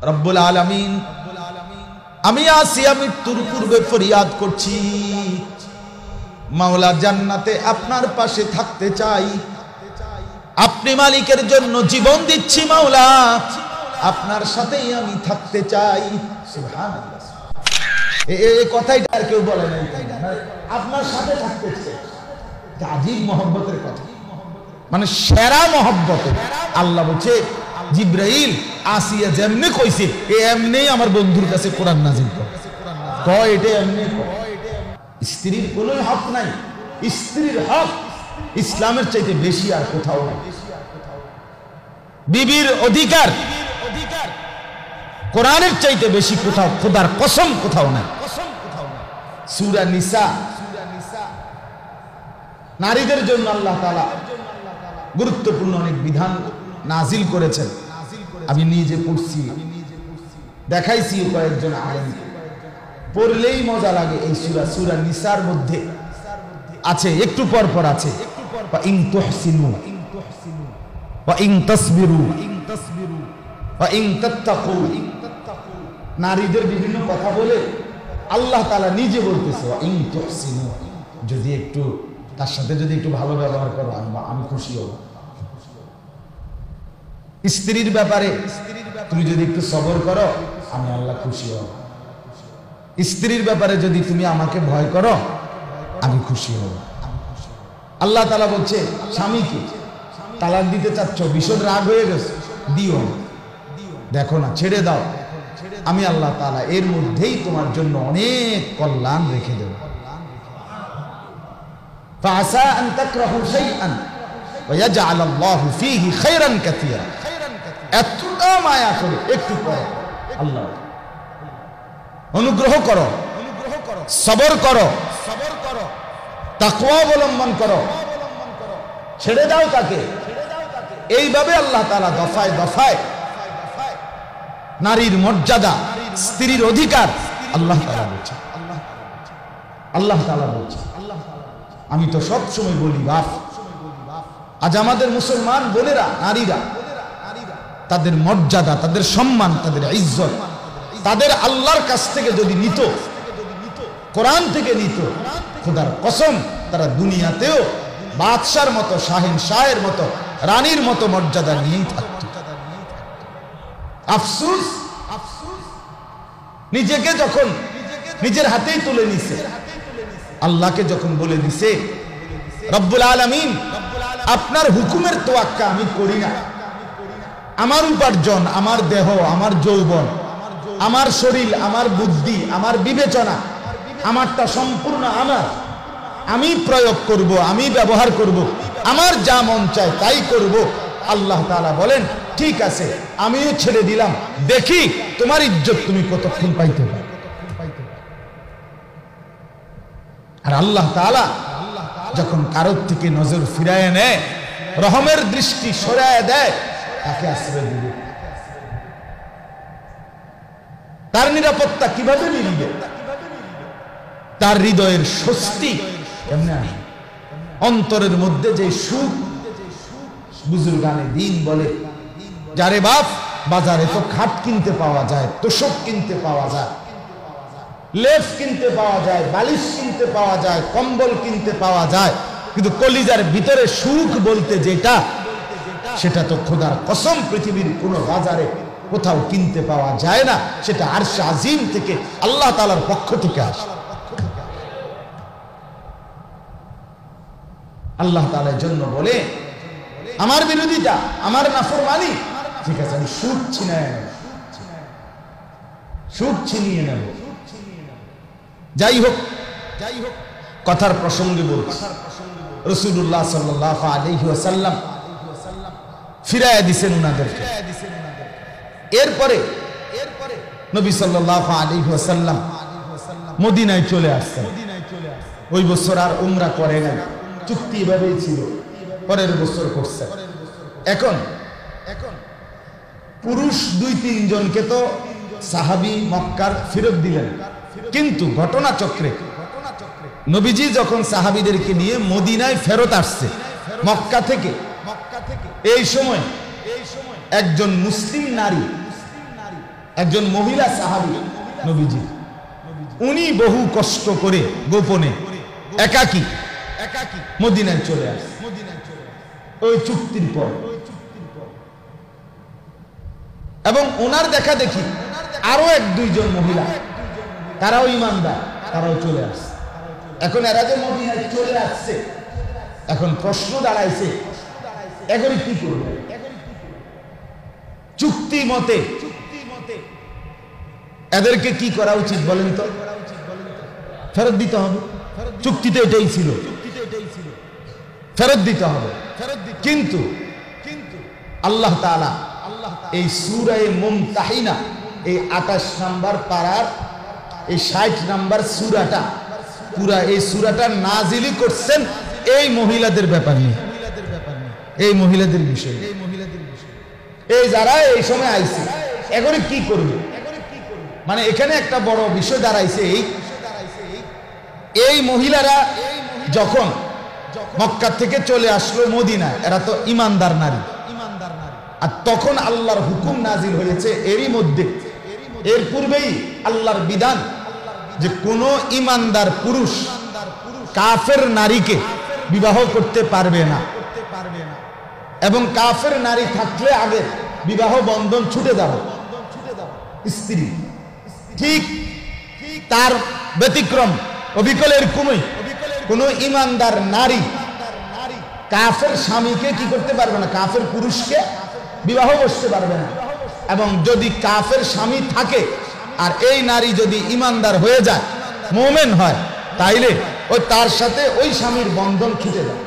রব্বুল আলামিন, আমি আসিয়া মৃত্যুর পূর্বে ফরিয়াদ করছি, মাওলা জান্নাতে আপনার পাশে থাকতে চাই। আপনি মালিকের জন্য জীবন দিচ্ছি মাওলা, আপনার সাথেই আমি থাকতে চাই। সুবহানাল্লাহ। এই কথাই আর কেউ বলে নাই, আপনার সাথে থাকতে চাই। আজিব মহব্বতের কথা, মানে সেরা মহব্বত। আল্লাহ বলছে জিব্রাইল আসিয়া যেমনি কইছে এমনি আমার বন্ধুর কাছে কোরআন নাজিল কর। এটা এমনি স্ত্রীর কোনো হক নাই, স্ত্রীর হক ইসলামের চাইতে বেশি আর কোথাও নাই। বিবির অধিকার কোরআনের চাইতে বেশি কোথাও, খোদার কসম কোথাও নাই। সূরা নিসা, নারীদের জন্য আল্লাহ তাআলা গুরুত্বপূর্ণ অনেক বিধান নাজিল করেছেন। আমি নিজে পড়ছি, দেখাইছি কয়েকজন আলেম, পড়লেই মজা লাগে। এই সূরা, সূরা নিসার মধ্যে আছে, একটু পর পর আছে, ওয়া ইন তুহসিনু ওয়া ইন তাসবিরু ওয়া ইন তাত্তাকু। নারীদের বিভিন্ন কথা বলে আল্লাহ তাআলা নিজে বলতেছে ওয়া ইন তুহসিনু, যদি একটু তার সাথে যদি একটু ভালো ব্যবহার করো আমি খুশি হব। স্ত্রীর ব্যাপারে তুমি যদি একটু সবর করো আমি আল্লাহ খুশি হব। স্ত্রীর ব্যাপারে যদি তুমি আমাকে ভয় করো আমি খুশি হব। আল্লাহ তাআলা বলছে স্বামীকে তালাক দিতে চাচ্ছ, ভীষণ রাগ হয়ে গেছে, দিও না, দেখো না, ছেড়ে দাও, আমি আল্লাহ তাআলা এর মধ্যেই তোমার জন্য অনেক কল্যাণ রেখে দেব। ফাআসা আন তাকরাহু শাইআন ওয়া ইয়াজআল আল্লাহু ফীহি খায়রান কাসীরা। এতটা মায়া করে একটু করো, আল্লাহ অনুগ্রহ করো, সবর করো, তাকওয়া অবলম্বন করো, ছেড়ে দাও তাকে। এইভাবে আল্লাহ তাআলা দফায় দফায় নারীর মর্যাদা, স্ত্রীর অধিকার আল্লাহ তাআলা বলছেন। আল্লাহ তাআলা বলছেন, আমি তো সব সময় বলি বাপ, আজ আমাদের মুসলমান বোনেরা, নারীরা, তাদের মর্যাদা, তাদের সম্মান, তাদের ইজ্জত তাদের আল্লাহর কাছ থেকে যদি নিত, কোরআন থেকে নিত, খোদার কসম তারা দুনিয়াতেও বাদশার মতো, শাহিন শাহের মতো, রানীর মতো মর্যাদা নিয়েই থাকত। আফসোস, নিজেকে যখন নিজের হাতেই তুলে নিছে, আল্লাহকে যখন বলে দিছে রব্বুল আলামিন আপনার হুকুমের তোয়াক্কা আমি করি না, আমার উপার্জন, আমার দেহ, আমার যৌবন, আমার শরীর, আমার বুদ্ধি, আমার বিবেচনা, আমারটা সম্পূর্ণ আমার, আমি প্রয়োগ করব, আমি ব্যবহার করব, আমার যা মন চায় তাই করব। আল্লাহ তাআলা বলেন ঠিক আছে, আমিও ছেড়ে দিলাম, দেখি তোমার ইজ্জত তুমি কতক্ষণ পাইতে পারো। আর আল্লাহ তাআলা যখন কারোর থেকে নজর ফিরায় নেয়, রহমের দৃষ্টি সরায় দেয়, তাকে আশ্রয় দিবে। তার নিরাপত্তা কিভাবে মিলবে? তার হৃদয়ের স্বস্তি কেমনে আসবে? অন্তরের মধ্যে যে সুখ, বুজুর্গানে দিন বলে, যারে বাপ বাজারে তো খাট কিনতে পাওয়া যায়, তোষক কিনতে পাওয়া যায়, লেপ কিনতে পাওয়া যায়, বালিশ কিনতে পাওয়া যায়, কম্বল কিনতে পাওয়া যায়, কিন্তু কলিজার ভিতরে সুখ বলতে যেটা, সেটা তো খোদার কসম পৃথিবীর কোনো বাজারে কোথাও কিনতে পাওয়া যায় না। সেটা আরশ আজিম থেকে আল্লাহ তাআলার পক্ষ থেকে আসে। আল্লাহ তাআলার জন্য বলে আমার বিরোধিতা, আমার নাফরমানি, ঠিক আছে আমি সুখ ছিনিয়ে নেব, সুখ ছিনিয়ে নেব। যাই হোক, কথার প্রসঙ্গে বলছি, রাসূলুল্লাহ সাল্লাল্লাহু আলাইহি ওয়াসাল্লাম ফিরায় দিয়েছেন উনাদেরকে। এরপরে নবী সাল্লাল্লাহু আলাইহি ওয়াসাল্লাম মদিনায় চলে আসছেন। ওই বছর আর উমরা করে নাই, চুক্তি এভাবেই ছিল, পরের বছর করছে। এখন পুরুষ 2-3 জনকে তো সাহাবী মক্কার ফেরত দিলেন, কিন্তু ঘটনাচক্রে নবীজি যখন সাহাবীদেরকে নিয়ে মদিনায় ফেরত আসছে মক্কা থেকে, এই সময় একজন মুসলিম নারী একজন মহিলা সাহাবী নবীজি, উনি বহু কষ্ট করে গোপনে একাকী মদিনায় চলে আসে ওই চুক্তির পর, এবং ওনার দেখা দেখি আরো এক দুইজন মহিলা, তারাও ইমানদার, তারাও চলে আসছে। এখন এরা যে মদিনায় চলে আসছে, এখন প্রশ্ন দাঁড়াইছে এখন কি করবে? চুক্তি মতে এদেরকে কি করা উচিত বলেন তো? ফেরত দিতে হবে, চুক্তিতে এটাই ছিল, ফেরত দিতে হবে। কিন্তু আল্লাহ তাআলা এই সূরা মুমতাহিনা, এই 28 নাম্বার পারার এই 60 নাম্বার সূরাটা, পুরা এই সূরাটা নাজিলি করছেন এই মহিলাদের ব্যাপার নিয়ে, এই মহিলাদের বিষয়ে। এই যারা এই সময় আইছে এখন কি করবে, মানে এখানে একটা বড় বিষয় দাঁড়াইছে। এই মহিলারা যখন মক্কা থেকে চলে আসলো মদিনায়, এরা তো ইমানদার নারী, আর তখন আল্লাহর হুকুম নাজিল হয়েছে এরই মধ্যে, এর পূর্বেই আল্লাহর বিধান যে কোন ইমানদার পুরুষ কাফের নারীকে বিবাহ করতে পারবে না, এবং কাফের নারী থাকলে আগে বিবাহ বন্ধন ছুটে যাবে স্ত্রী। ঠিক তার ব্যতিক্রম অবিকলের কোন ইমানদার নারী কাফের স্বামীকে কি করতে পারবে না, কাফের পুরুষকে বিবাহ বসতে পারবে না। এবং যদি কাফের স্বামী থাকে আর এই নারী যদি ইমানদার হয়ে যায়, মুমিন হয়, তাইলে ওই তার সাথে ওই স্বামীর বন্ধন ছুটে যায়,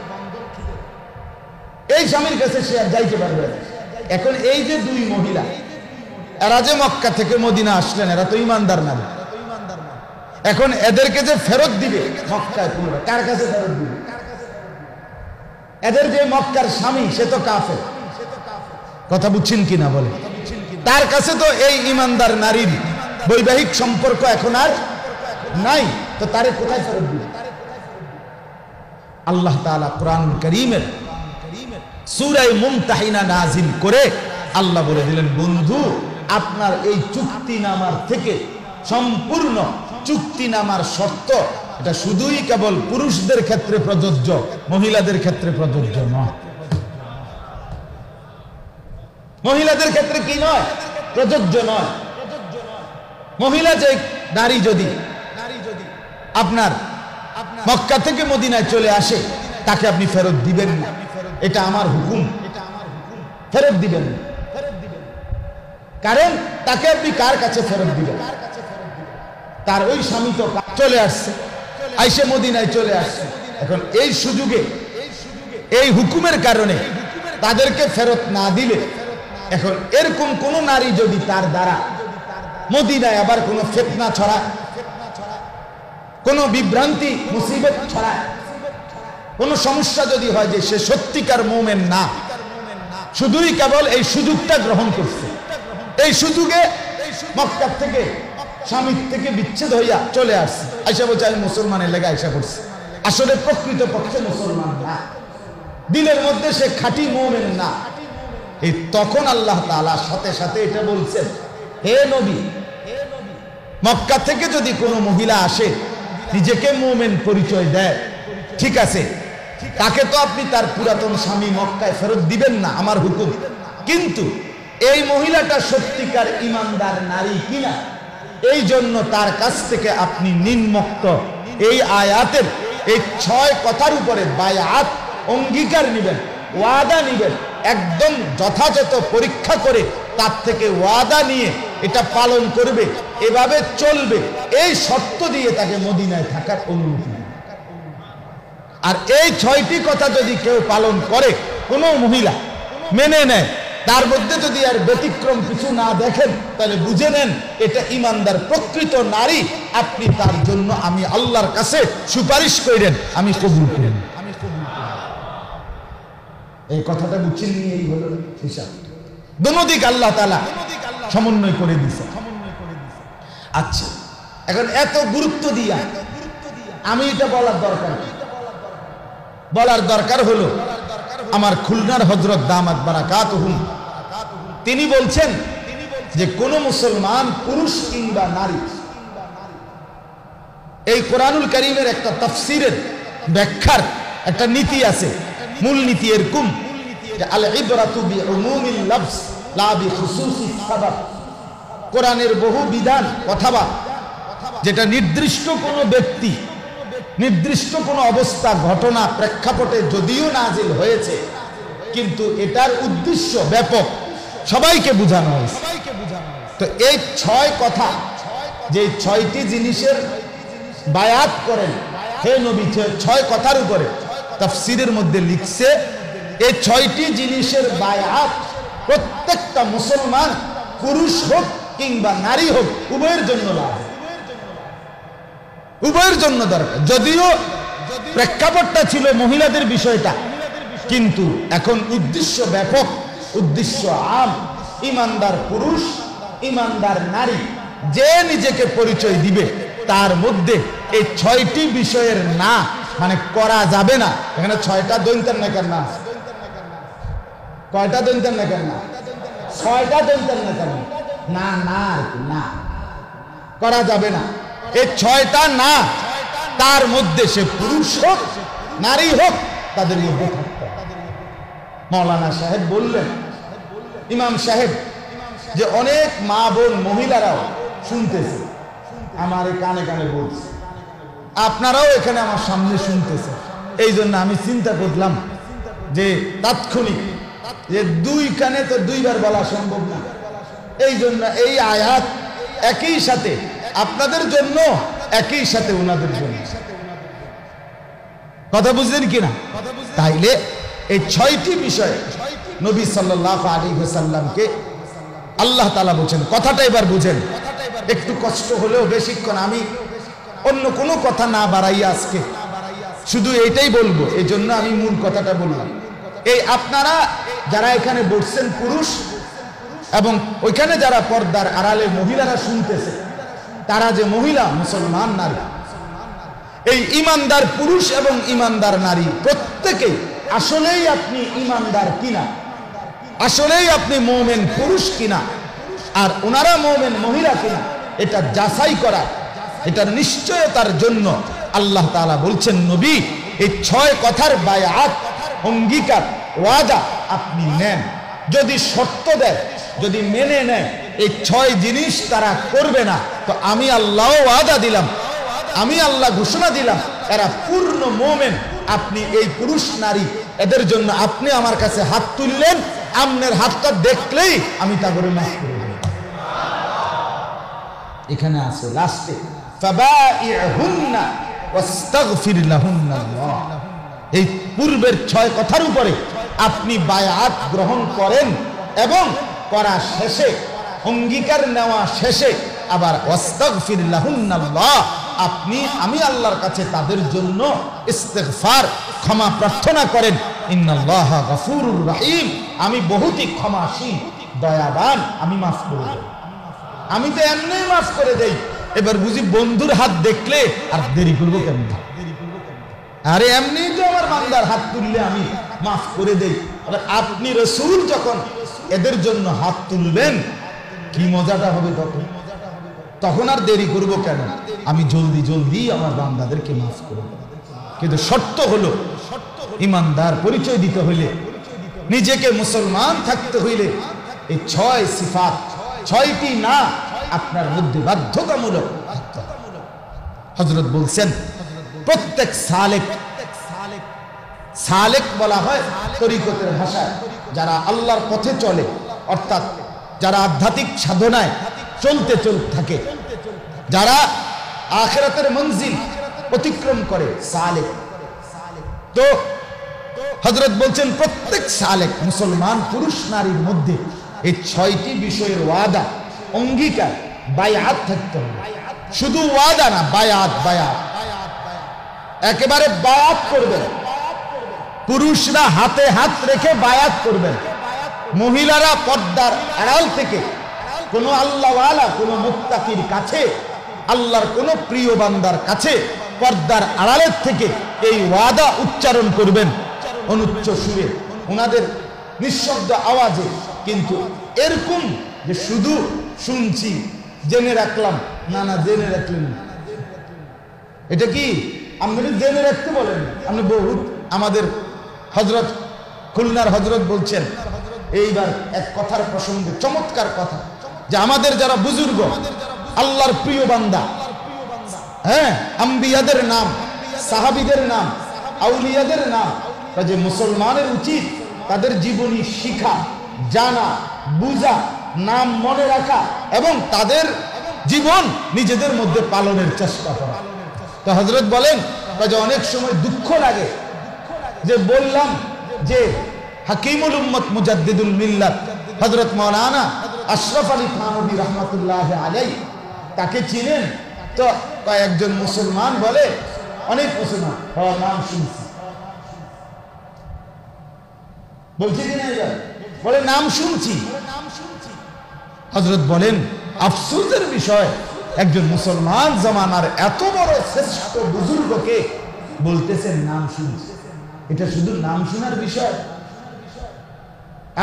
এই স্বামীর কাছে সে আর যাইতে পারবে না। এখন এই যে দুই মহিলা, এরা যে মক্কা থেকে মদিনা আসলেন, এরা তো ইমানদার নারী। এখন এদেরকে যে ফেরত দিবে মক্কায়, পুরো কার কাছে ফেরত দিবে? এদের যে মক্কার স্বামী সে তো কাফের, কথা বুঝছেন কিনা বলে? তার কাছে তো এই ইমানদার নারীর বৈবাহিক সম্পর্ক এখন আর নাই, তো তারে কোথায় ফেরত দিবে? আল্লাহ তাআলা কোরআনুল কারীমের সূরা মুমতাহিনা নাজিল করে আল্লাহ বলে দিলেন, বন্ধু আপনার এই চুক্তিনামার থেকে সম্পূর্ণ চুক্তিনামার শর্ত এটা শুধুই কেবল পুরুষদের ক্ষেত্রে প্রযোজ্য, মহিলাদের ক্ষেত্রে প্রযোজ্য নয়। মহিলাদের ক্ষেত্রে কি নয়? প্রযোজ্য নয়। মহিলা যে নারী যদি আপনার মক্কা থেকে মদিনায় চলে আসে, তাকে আপনি ফেরত দিবেন না, এটা আমার হুকুম, ফেরত দিবেন না। কারণ তাকে আপনি কার কাছে ফেরত দিবেন? তার ওই স্বামী তো চলে আসছে, আইসে মদিনায় চলে আসছে। এখন এই সুযোগে, এই হুকুমের কারণে তাদেরকে ফেরত না দিলে, এখন এরকম কোন নারী যদি তার দ্বারা মদিনায় আবার কোনো ফিতনা ছড়ায়, কোনো বিভ্রান্তি মুসিবত ছড়ায়, কোনো সমস্যা যদি হয় যে সে সত্যিকার মুমিন না, শুধুই কেবল এই সুযোগটা গ্রহণ করছে, এই সুযোগে মক্কা থেকে স্বামীর থেকে বিচ্ছেদ হইয়া চলে আসছে, আইসা বলছে আমি মুসলমানের লেগে আইসা করছি, আসলে প্রকৃত পক্ষে মুসলমান না, দিলের মধ্যে সে খাঁটি মুমিন না। এই তখন আল্লাহ তাআলা সাথে সাথে এটা বলছেন, হে নবী, মক্কা থেকে যদি কোনো মহিলা আসে নিজেকে মুমিন পরিচয় দেয়, ঠিক আছে, তাকে তো আপনি তার পুরাতন স্বামী মক্কায় ফেরত দিবেন না, আমার হুকুম। কিন্তু এই মহিলাটা সত্যিকার ইমানদার নারী কিনা, এই জন্য তার কাছ থেকে আপনি নিম্মুক্ত এই আয়াতের এই 6 কথার উপরে বায়াত, অঙ্গীকার নিবেন, ওয়াদা নিবেন, একদম যথাযথ পরীক্ষা করে তার থেকে ওয়াদা নিয়ে এটা পালন করবে, এভাবে চলবে, এই শর্ত দিয়ে তাকে মদিনায় থাকার অনুমতি। আর এই 6টি কথা যদি কেউ পালন করে, কোনো মহিলা মেনে নেয়, তার মধ্যে যদি আর ব্যতিক্রম কিছু না দেখেন, তাহলে বুঝে নেন এটা ইমানদার প্রকৃত নারী। আপনি তার জন্য আমি আল্লাহর কাছে সুপারিশ করেন, আমি কবুল করেন। এই কথাটা বুঝছেন, এই হলো হিসাব। দুনো দিক আল্লাহ তাআলা সমন্বয় করে দিয়েছে। আচ্ছা, এখন এত গুরুত্ব দিয়া আমি এটা বলার দরকার হলো আমার খুলনার হযরত দামাত বারাকাতুহুম, তিনি বলছেন যে কোন মুসলমান পুরুষ কিংবা নারী, এই কোরআনুল কারীমের একটা তাফসীরের ব্যাখ্যার একটা নীতি আছে, মূল নীতি এরকম যে আল ইবরাতু বিউমুমিল লাফজ লা বিখুসুসিস সাবাব। কোরআনের বহু বিধান অথবা যেটা নির্দিষ্ট কোনো ব্যক্তি, নির্দিষ্ট কোনো অবস্থা, ঘটনা, প্রেক্ষাপটে যদিও নাজিল হয়েছে, কিন্তু এটার উদ্দেশ্য ব্যাপক, সবাইকে বোঝানো হয়েছে। তো এই 6 কথা, যে 6টি জিনিসের বায়াত করেন হে নবী, 6 কথার উপরে তাফসীরের মধ্যে লিখছে এই 6টি জিনিসের বায়াত প্রত্যেকটা মুসলমান, পুরুষ হোক কিংবা নারী হোক, উভয়ের জন্য লাগে, উভয়ের জন্য দরকার। যদিও প্রেক্ষাপটটা ছিল মহিলাদের বিষয়টা, কিন্তু এখন উদ্দেশ্য ব্যাপক, উদ্দেশ্য আম। ইমানদার পুরুষ, ইমানদার নারী যে নিজেকে পরিচয় দিবে, তার মধ্যে এই 6টি বিষয়ের না মানে করা যাবে না। এখানে 6টা দৈন্তার না কেন, কয়টা দৈন্তার না কেন, 6টা দৈন্তার না কেন, না না না করা যাবে না। এই 6টা না, তার মধ্যে সে পুরুষ হোক নারী হোক, তাদের মধ্যে থাকতে হবে। মাওলানা সাহেব বললেন, ইমাম সাহেব, যে অনেক মা বোন মহিলারাও শুনতেছে, আমার কানে কানে বলছে, আপনারাও এখানে আমার সামনে শুনতেছে। এই জন্য আমি চিন্তা করলাম যে তাৎক্ষণিক, যে 2 কানে তো 2 বার বলা সম্ভব না, এই জন্য এই আয়াত একই সাথে আপনাদের জন্য, একই সাথে ওনাদের জন্য। কথা বুঝলেন কিনা? তাইলে এই 6টি বিষয় নবী সাল্লাল্লাহু আলাইহি ওয়াসাল্লামকে আল্লাহ তাআলা বলেন। কথাটা এবার বুঝেন, একটু কষ্ট হলেও বেশিক্ষণ আমি অন্য কোনো কথা না বাড়াইয়া আজকে শুধু এইটাই বলবো, এই জন্য আমি মূল কথাটা বললাম। এই আপনারা যারা এখানে বসছেন পুরুষ, এবং ওইখানে যারা পর্দার আড়ালে মহিলারা শুনতেছে, তারা যে মহিলা মুসলমান নারী, এই ইমানদার পুরুষ এবং ইমানদার নারী প্রত্যেকেই আসলেই আপনি ইমানদার কিনা, আসলেই আপনি মুমিন পুরুষ কিনা, আর ওনারা মুমিন মহিলা কিনা, এটা যাচাই করা, এটার নিশ্চয়তার জন্য আল্লাহ তাআলা বলছেন, নবী এই 6 কথার বায়াত, অঙ্গীকার, ওয়াদা আপনি নেন। যদি শর্ত দেয়, যদি মেনে নেয় এই 6 জিনিস তারা করবে না, তো আমি আল্লাহ ওয়াদা দিলাম, আমি আল্লাহ ঘোষণা দিলাম, এরা পূর্ণ মুমিন। আপনি এই পুরুষ নারী এদের জন্য আপনি আমার কাছে হাত তুললেন, আপনার হাতটা দেখলেই আমি তা করে মাফ করে দেব। এখানে আছে লাস্টে ফাবাইহুন্না ওয়াস্তাগফির লাহুন্নাল্লাহ। এই পূর্বের 6 কথার উপরে আপনি বায়াত গ্রহণ করেন, এবং করা শেষে, অঙ্গীকার নেওয়া শেষে আবার ওয়াস্তাগফির লাহুন্নাল্লাহ, আপনি আমি আল্লাহর কাছে তাদের জন্য ইস্তিগফার, ক্ষমা প্রার্থনা করেন। ইন্নাল্লাহা গফুরুর রহিম, আমি বহুতই ক্ষমাশীল, দয়াবান, আমি মাফ করে দেই। আমি তো এমনি মাফ করে দেই। এবার বুঝি বন্ধুর হাত দেখলে আর দেরি করবো কেমন? আরে এমনি তো আমার বান্দার হাত তুললে আমি মাফ করে দেই। আপনি রাসূল যখন এদের জন্য হাত তুলবেন, কি মজাটা হবে তখন, তখন আর দেরি করব কেন? আমি জলদি জলদি আমার বান্দাদেরকে মাফ করে দেব। কিন্তু শর্ত হলো, ইমানদার পরিচয় দিতে হইলে, নিজেকে মুসলমান থাকতে হইলে এই 6 সিফাত, 6টি না আপনার মধ্যে বাধ্যতামূলক থাকতে হবে। হযরত বলছেন, প্রত্যেক সালেক, সালেক বলা হয় তরিকতের ভাষায় যারা আল্লাহর পথে চলে, অর্থাৎ যারা আধ্যাত্মিক সাধনায় চলতে থাকে, যারা আখিরাতের মঞ্জিল অতিক্রম করে, সালেক। তো হযরত বলছেন, প্রত্যেক সালেক মুসলমান পুরুষ নারীর মধ্যে এই 6টি বিষয়ের ওয়াদা, অঙ্গীকার, বায়াত থাকতে হবে। শুধু ওয়াদা না, বায়াত, বায়াত একেবারে বায়াত করবেন। পুরুষরা হাতে হাত রেখে বায়াত করবেন, মহিলারা পর্দার আড়াল থেকে কোনো আল্লাহওয়ালা, কোনো মুত্তাকির কাছে, আল্লাহর কোনো প্রিয় বান্দার কাছে পর্দার আড়ালের থেকে এই ওয়াদা উচ্চারণ করবেন, অনুচ্চ সুরে, ওনাদের নিঃশব্দ আওয়াজে। কিন্তু এরকম যে শুধু শুনছি, জেনে রাখলাম। না না, জেনে রাখলেন না। এটা কি আপনি জেনে রাখতে বলেন? আপনি বহুত আমাদের হযরত খুলনার হযরত বলছেন এইবার এক কথার প্রসঙ্গে, চমৎকার কথা, যে আমাদের যারা বুজুর্গ, আল্লাহর প্রিয় বান্দা, হ্যাঁ, আম্বিয়াদের নাম, সাহাবীদের নাম, আউলিয়াদের নাম, যে মুসলমানের উচিত তাদের জীবনী শিখা, জানা, বুঝা, নাম মনে রাখা এবং তাদের জীবন নিজেদের মধ্যে পালনের চেষ্টা করা। তো হযরত বলেন যে অনেক সময় দুঃখ লাগে যে বললাম যে হাকিমুল উম্মত মুজাদ্দিদুল মিল্লাত হযরত মাওলানা আশরাফ আলী থানভী রাহমাতুল্লাহ আলাইহি, তাকে চিনেন? তো কয়েকজন মুসলমান বলে, অনেক মুসলমান নাম শুনছি, বলছে কিনা এবার, বলে নাম শুনছি। হযরত বলেন আফসোসের বিষয়, একজন মুসলমান জামানার এত বড় শ্রেষ্ঠ বুজুর্গকে বলতেছেন নাম শুনছি। এটা শুধু নাম শোনার বিষয়?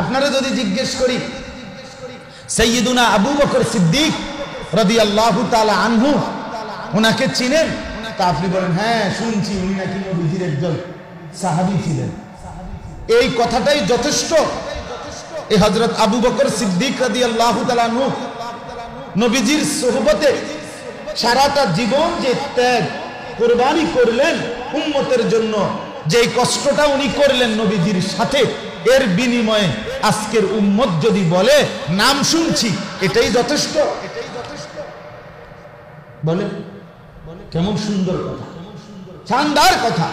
আপনারা যদি জিজ্ঞেস করি সাইয়্যিদুনা আবু বকর সিদ্দিক রাদিয়াল্লাহু তাআলা আনহু, ওনাকে চিনেন? তা আপনি বলেন হ্যাঁ শুনছি, উনি নাকি নবীজির একজন সাহাবী ছিলেন। এই কথাটাই যথেষ্ট। এই হযরত আবু বকর সিদ্দিক রাদিয়াল্লাহু তাআলা আনহু নবীজির সোহবতে সারাটা জীবন যে ত্যাগ কুরবানি করলেন উম্মতের জন্য, যে কষ্টটা উনি করলেন নবীজির সাথে, এর বিনিময়ে আজকের উম্মত যদি বলে নাম শুনছি, এটাই যথেষ্ট। বলেন কেমন সুন্দর কথা, শানদার কথা,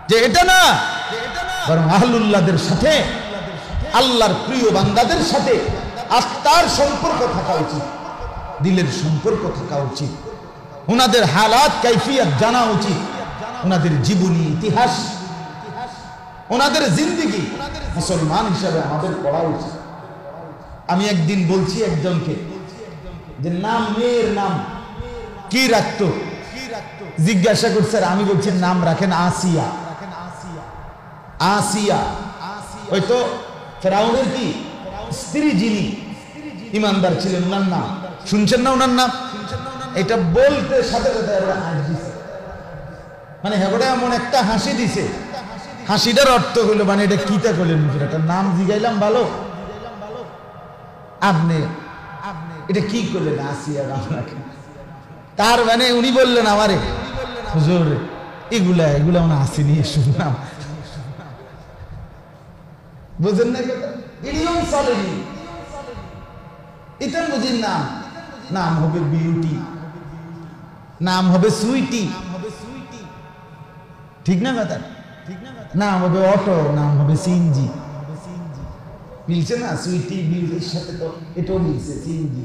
যে এটা না, বরং আহলুল্লাহদের সাথে, আল্লাহর প্রিয় বান্দাদের সাথে আত্মার সম্পর্ক থাকা উচিত, দিলের সম্পর্ক থাকা উচিত, ওনাদের হালাত কাইফিয়াত জানা উচিত, ওনাদের জীবনী ইতিহাস, ওনাদের জিন্দেগি মুসলমান হিসাবে আমাদের পড়া উচিত। আমি একদিন বলছি একজনকে যে নাম, মেয়ের নাম কি রাখতো, জিজ্ঞাসা করছে, আমি বলছি নাম রাখেন আসিয়া। আসিয়া ওই তো ফেরাউনের কি স্ত্রী, যিনি ইমানদার ছিলেন, ওনার নাম শুনছেন না? ওনার নাম এটা বলতে সাথে সাথে মানে হেবড়ে এমন একটা হাসি দিছে, হাসিটার অর্থ হলো মানে এটা কিতা করলেন, একটা নাম জিগাইলাম ভালো, আপনি এটা কি করলেন আসিয়া নাম রাখেন। তার মানে উনি বললেন আমারে, হুজুর এগুলা এগুলা মানে আসেনি, শুনলাম, বুঝেন না? ইলিয়ম চলেনি, এটা বুঝেন না। নাম হবে বিউটি, নাম হবে সুইটি, ঠিক না কথা? নাম হবে অটো, নাম হবে সিএনজি। মিলছে না? সুইটি বিউটির সাথে তো এটাও মিলছে, সিএনজি।